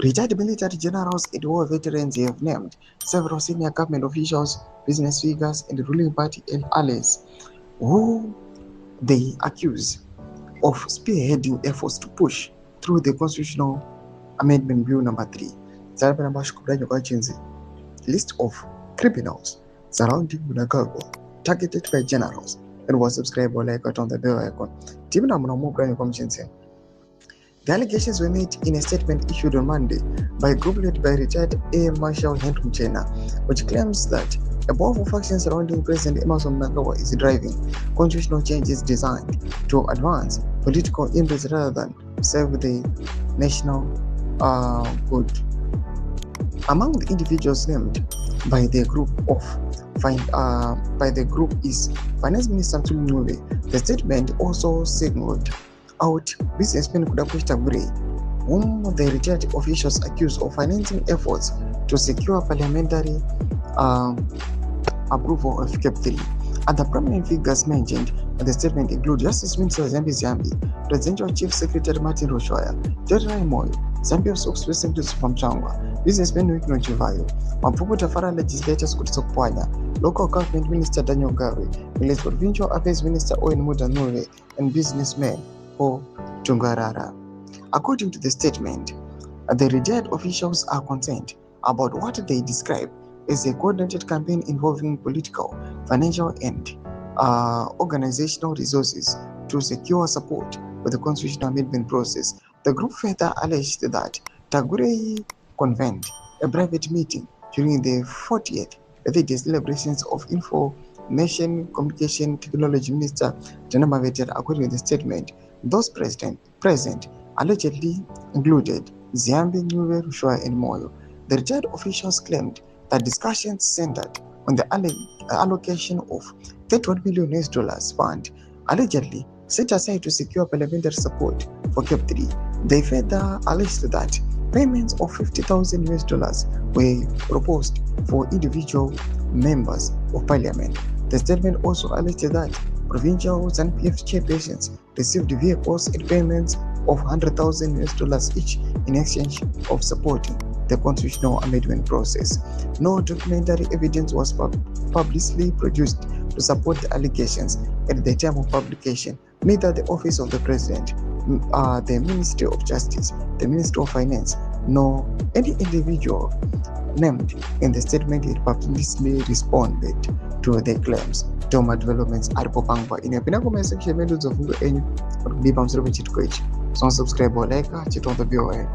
Retired military generals and war veterans have named several senior government officials, business figures, and ruling party allies who they accuse of spearheading efforts to push through the Constitutional Amendment Bill number 3. List of criminals surrounding mnangagwa targeted by generals, and was subscribed or like on the bell icon. The allegations were made in a statement issued on Monday by a group led by retired Air Marshal Henry Mchena, which claims that a powerful faction surrounding President Emmerson Mnangagwa is driving constitutional changes designed to advance political interests rather than serve the national good. Among the individuals named by the group is Finance Minister Mtuli. The statement also singled out businessman KUTYA, whom the retired officials accused of financing efforts to secure parliamentary approval of CAP 3. Other prominent figures mentioned in the statement include Justice Minister Zambi, Presidential Chief Secretary Martin Rushoya, General Moyo, Zambia spokesperson from Changwa, businessman Wikno Chivayo, Mapuputa Fara legislators Kutsokpanya, Local Government Minister Daniel Gari, Village Provincial Affairs Minister Owen Mudanure, and businessman O Tungarara. According to the statement, the retired officials are concerned about what they describe as a coordinated campaign involving political, financial, and organizational resources to secure support for the constitutional amendment process. The group further alleged that Tagurei convened a private meeting during the 40th birthday celebrations of Information Communication Technology Minister Jana Maveter. According to the statement, those present allegedly included Ziambi, Nyuwe, Rushwa, and Moyo. The retired officials claimed that discussions centered on the allocation of $31 million fund allegedly set aside to secure parliamentary support for CAP 3. They further alleged that payments of $50,000 were proposed for individual members of parliament. The statement also alleged that provincial ZANU-PF chairpersons received vehicles and payments of $100,000 each in exchange of supporting the constitutional amendment process. No documentary evidence was publicly produced to support the allegations at the time of publication. Neither the Office of the President, the Ministry of Justice, the Ministry of Finance, nor any individual named in the statement had publicly responded to the claims. Toma developments are popangwa in a comment section. So subscribe or like, check on the video.